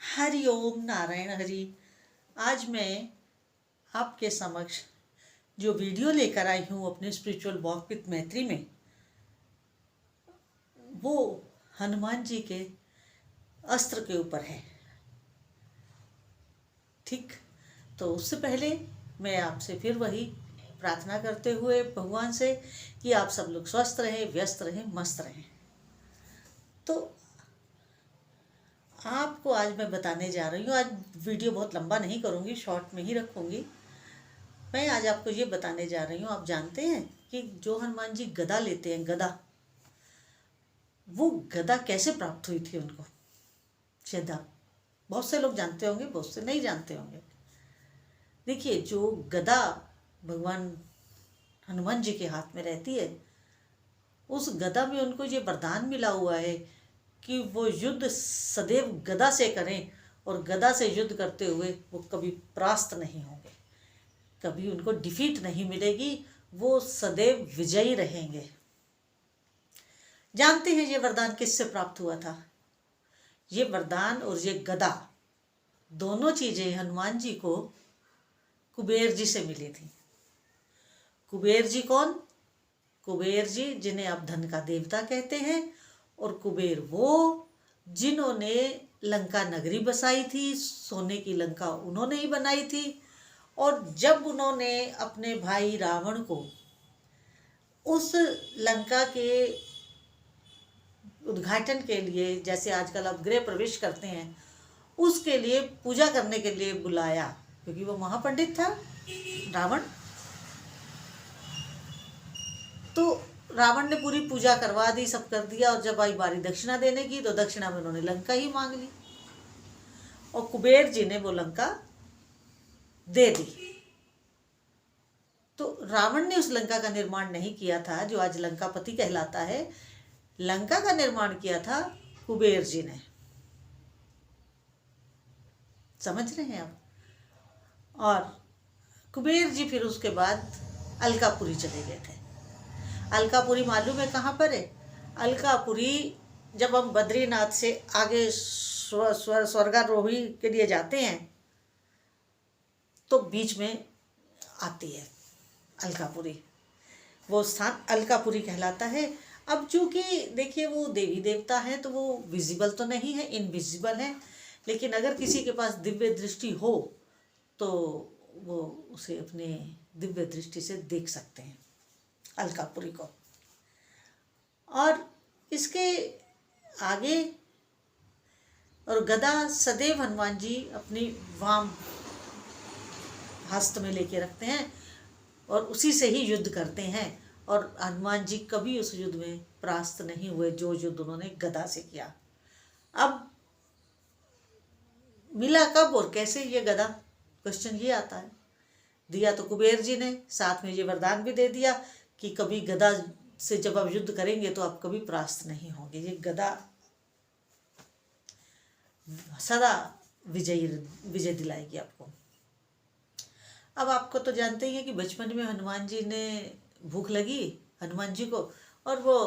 हरि ओम नारायण हरि। आज मैं आपके समक्ष जो वीडियो लेकर आई हूँ अपने स्पिरिचुअल वॉक विद मैत्री में, वो हनुमान जी के अस्त्र के ऊपर है। ठीक, तो उससे पहले मैं आपसे फिर वही प्रार्थना करते हुए भगवान से कि आप सब लोग स्वस्थ रहें, व्यस्त रहें, मस्त रहें। तो आपको आज मैं बताने जा रही हूँ, आज वीडियो बहुत लंबा नहीं करूँगी, शॉर्ट में ही रखूँगी। मैं आज आपको ये बताने जा रही हूँ, आप जानते हैं कि जो हनुमान जी गदा लेते हैं, गदा, वो गदा कैसे प्राप्त हुई थी उनको? शायद आप बहुत से लोग जानते होंगे, बहुत से नहीं जानते होंगे। देखिए, जो गदा भगवान हनुमान जी के हाथ में रहती है, उस गदा में उनको ये वरदान मिला हुआ है कि वो युद्ध सदैव गदा से करें और गदा से युद्ध करते हुए वो कभी परास्त नहीं होंगे, कभी उनको डिफीट नहीं मिलेगी, वो सदैव विजयी रहेंगे। जानते हैं ये वरदान किससे प्राप्त हुआ था? ये वरदान और ये गदा दोनों चीजें हनुमान जी को कुबेर जी से मिली थी। कुबेर जी कौन? कुबेर जी जिन्हें आप धन का देवता कहते हैं, और कुबेर वो जिन्होंने लंका नगरी बसाई थी, सोने की लंका उन्होंने ही बनाई थी। और जब उन्होंने अपने भाई रावण को उस लंका के उद्घाटन के लिए, जैसे आजकल आप गृह प्रवेश करते हैं, उसके लिए पूजा करने के लिए बुलाया, क्योंकि वो महापंडित था रावण। तो रावण ने पूरी पूजा करवा दी, सब कर दिया, और जब आई बारी दक्षिणा देने की तो दक्षिणा में उन्होंने लंका ही मांग ली, और कुबेर जी ने वो लंका दे दी। तो रावण ने उस लंका का निर्माण नहीं किया था जो आज लंकापति कहलाता है। लंका का निर्माण किया था कुबेर जी ने। समझ रहे हैं आप? और कुबेर जी फिर उसके बाद अलकापुरी चले गए थे। अलकापुरी मालूम है कहाँ पर है? अलकापुरी जब हम बद्रीनाथ से आगे स्वर्गारोही के लिए जाते हैं तो बीच में आती है अलकापुरी। वो स्थान अलकापुरी कहलाता है। अब चूंकि देखिए, वो देवी देवता है तो वो विजिबल तो नहीं है, इनविजिबल है, लेकिन अगर किसी के पास दिव्य दृष्टि हो तो वो उसे अपने दिव्य दृष्टि से देख सकते हैं अलकापुरी को। और इसके आगे और गदा सदैव हनुमान जी अपनी वाम हस्त में लेके रखते हैं और उसी से ही युद्ध करते हैं, और हनुमान जी कभी उस युद्ध में परास्त नहीं हुए जो युद्ध उन्होंने गदा से किया। अब मिला कब और कैसे ये गदा? क्वेश्चन ये आता है। दिया तो कुबेर जी ने, साथ में ये वरदान भी दे दिया कि कभी गदा से जब आप युद्ध करेंगे तो आप कभी परास्त नहीं होंगे। ये गदा सदा विजय दिलाएगी आपको। अब आपको तो जानते ही हैं कि बचपन में हनुमान जी ने भूख लगी हनुमान जी को, और वो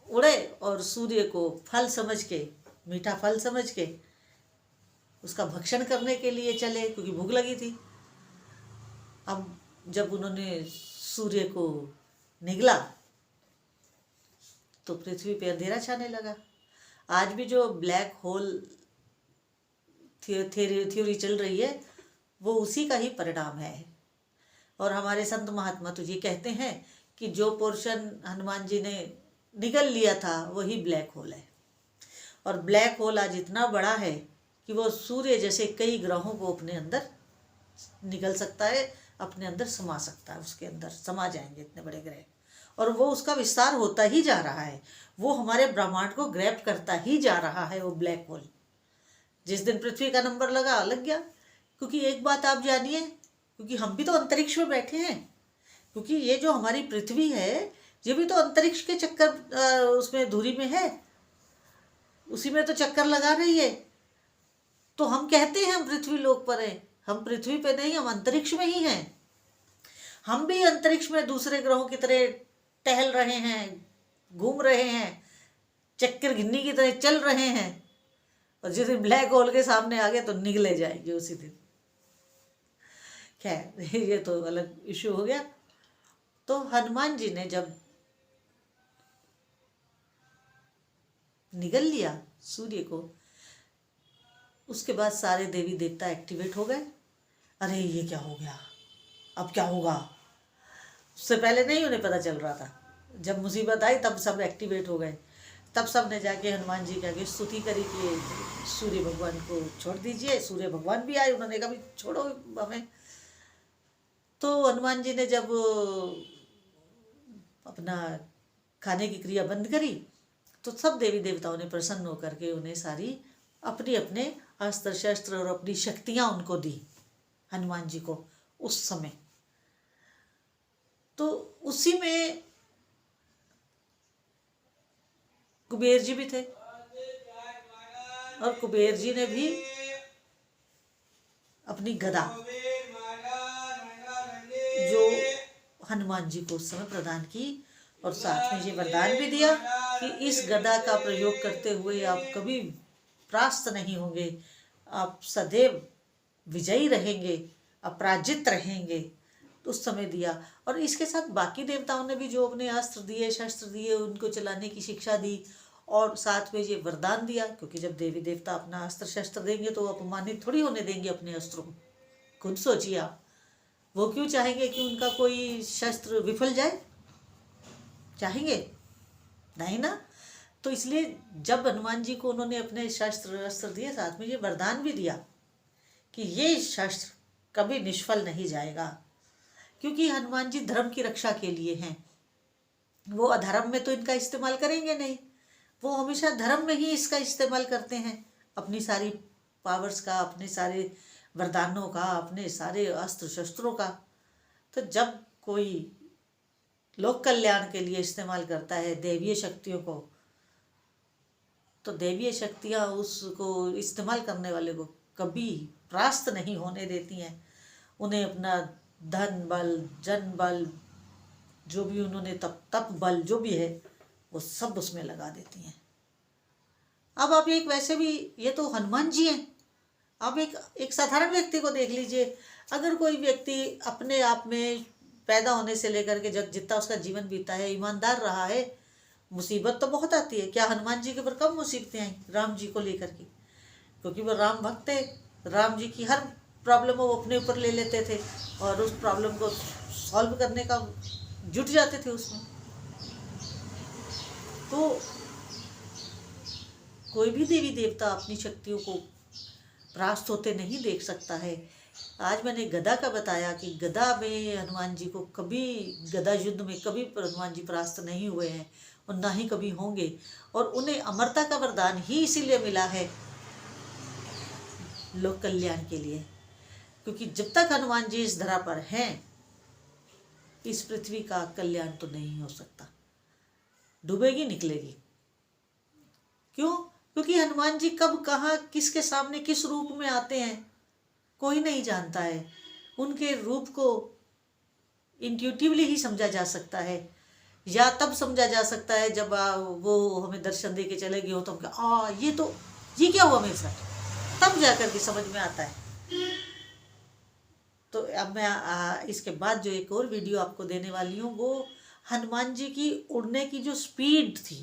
उड़े और सूर्य को फल समझ के, मीठा फल समझ के उसका भक्षण करने के लिए चले, क्योंकि भूख लगी थी। अब जब उन्होंने सूर्य को निगला तो पृथ्वी पे अंधेरा छाने लगा। आज भी जो ब्लैक होल थ्योरी चल रही है वो उसी का ही परिणाम है। और हमारे संत महात्मा तो ये कहते हैं कि जो पोर्शन हनुमान जी ने निगल लिया था वही ब्लैक होल है। और ब्लैक होल आज इतना बड़ा है कि वो सूर्य जैसे कई ग्रहों को अपने अंदर निगल सकता है, अपने अंदर समा सकता है, उसके अंदर समा जाएंगे इतने बड़े ग्रह। और वो उसका विस्तार होता ही जा रहा है, वो हमारे ब्रह्मांड को ग्रैब करता ही जा रहा है वो ब्लैक होल। जिस दिन पृथ्वी का नंबर लग गया। क्योंकि एक बात आप जानिए, क्योंकि हम भी तो अंतरिक्ष में बैठे हैं, क्योंकि ये जो हमारी पृथ्वी है ये भी तो अंतरिक्ष के चक्कर उसमें धुरी में है, उसी में तो चक्कर लगा रही है। तो हम कहते हैं हम पृथ्वी लोक पर हैं, हम पृथ्वी पे नहीं, हम अंतरिक्ष में ही हैं। हम भी अंतरिक्ष में दूसरे ग्रहों की तरह टहल रहे हैं, घूम रहे हैं, चक्कर गिन्नी की तरह चल रहे हैं। और जिस दिन ब्लैक होल के सामने आ गए तो निगले जाएंगे उसी दिन। खैर, ये तो अलग इशू हो गया। तो हनुमान जी ने जब निगल लिया सूर्य को, उसके बाद सारे देवी देवता एक्टिवेट हो गए। अरे ये क्या हो गया, अब क्या होगा, उससे पहले नहीं उन्हें पता चल रहा था। जब मुसीबत आई तब सब एक्टिवेट हो गए। तब सब ने जाके हनुमान जी के आगे स्तुति करी कि सूर्य भगवान को छोड़ दीजिए। सूर्य भगवान भी आए, उन्होंने कहा भी छोड़ो हमें। तो हनुमान जी ने जब अपना खाने की क्रिया बंद करी तो सब देवी देवताओं ने प्रसन्न होकर के उन्हें सारी अपने अपने अस्त्र शस्त्र और अपनी शक्तियां उनको दी, हनुमान जी को उस समय। तो उसी में कुबेर जी भी थे, और कुबेर जी ने भी अपनी गदा जो हनुमान जी को उस समय प्रदान की, और साथ में ये वरदान भी दिया कि इस गदा का प्रयोग करते हुए आप कभी परास्त नहीं होंगे, आप सदैव विजयी रहेंगे, अपराजित रहेंगे। तो उस समय दिया। और इसके साथ बाकी देवताओं ने भी जो अपने अस्त्र दिए, शस्त्र दिए, उनको चलाने की शिक्षा दी, और साथ में ये वरदान दिया, क्योंकि जब देवी देवता अपना अस्त्र शस्त्र देंगे तो अपमानित थोड़ी होने देंगे अपने अस्त्रों को। खुद सोचिए आप, वो क्यों चाहेंगे कि उनका कोई शस्त्र विफल जाए? चाहेंगे नहीं ना। तो इसलिए जब हनुमान जी को उन्होंने अपने शस्त्र अस्त्र दिए, साथ में ये वरदान भी दिया कि ये शस्त्र कभी निष्फल नहीं जाएगा, क्योंकि हनुमान जी धर्म की रक्षा के लिए हैं। वो अधर्म में तो इनका इस्तेमाल करेंगे नहीं, वो हमेशा धर्म में ही इसका इस्तेमाल करते हैं, अपनी सारी पावर्स का, अपने सारे वरदानों का, अपने सारे अस्त्र शस्त्रों का। तो जब कोई लोक कल्याण के लिए इस्तेमाल करता है दैवीय शक्तियों को, तो दैवीय शक्तियाँ उसको इस्तेमाल करने वाले को कभी परास्त नहीं होने देती हैं। उन्हें अपना धन बल, जन बल, जो भी उन्होंने तप बल जो भी है, वो सब उसमें लगा देती हैं। अब आप एक वैसे भी, ये तो हनुमान जी हैं, आप एक साधारण व्यक्ति को देख लीजिए। अगर कोई व्यक्ति अपने आप में पैदा होने से लेकर के जब जितना उसका जीवन बीता है ईमानदार रहा है, मुसीबत तो बहुत आती है। क्या हनुमान जी के ऊपर कम मुसीबतें आई राम जी को लेकर के? क्योंकि वो राम भक्त थे। राम जी की हर प्रॉब्लम वो अपने ऊपर ले लेते थे और उस प्रॉब्लम को सॉल्व करने का जुट जाते थे उसमें। तो कोई भी देवी देवता अपनी शक्तियों को परास्त होते नहीं देख सकता है। आज मैंने गदा का बताया कि गदा में हनुमान जी को कभी, गदा युद्ध में कभी हनुमान जी परास्त नहीं हुए हैं और ना ही कभी होंगे। और उन्हें अमरता का वरदान ही इसीलिए मिला है लोक कल्याण के लिए, क्योंकि जब तक हनुमान जी इस धरा पर हैं, इस पृथ्वी का कल्याण तो नहीं हो सकता, डूबेगी निकलेगी। क्यों? क्योंकि हनुमान जी कब, कहाँ, किसके सामने, किस रूप में आते हैं कोई नहीं जानता है। उनके रूप को इंट्यूटिवली ही समझा जा सकता है, या तब समझा जा सकता है जब वो हमें दर्शन दे के चले गए हो, तो हम क्या ये क्या हुआ मेरे साथ, तब जाकर के समझ में आता है। तो अब मैं इसके बाद जो एक और वीडियो आपको देने वाली हूँ, वो हनुमान जी की उड़ने की जो स्पीड थी,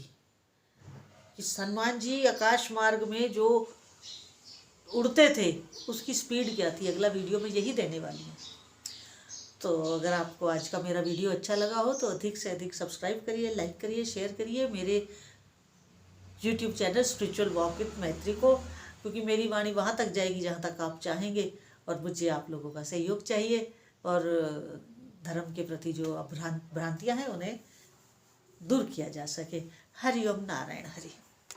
कि हनुमान जी आकाश मार्ग में जो उड़ते थे उसकी स्पीड क्या थी, अगला वीडियो में यही देने वाली हूँ। तो अगर आपको आज का मेरा वीडियो अच्छा लगा हो तो अधिक से अधिक सब्सक्राइब करिए, लाइक करिए, शेयर करिए मेरे YouTube channel spiritual walk with मैत्री को, क्योंकि मेरी वाणी वहाँ तक जाएगी जहाँ तक आप चाहेंगे। और मुझे आप लोगों का सहयोग चाहिए, और धर्म के प्रति जो भ्रांतियाँ हैं उन्हें दूर किया जा सके। हरि ओम नारायण हरि।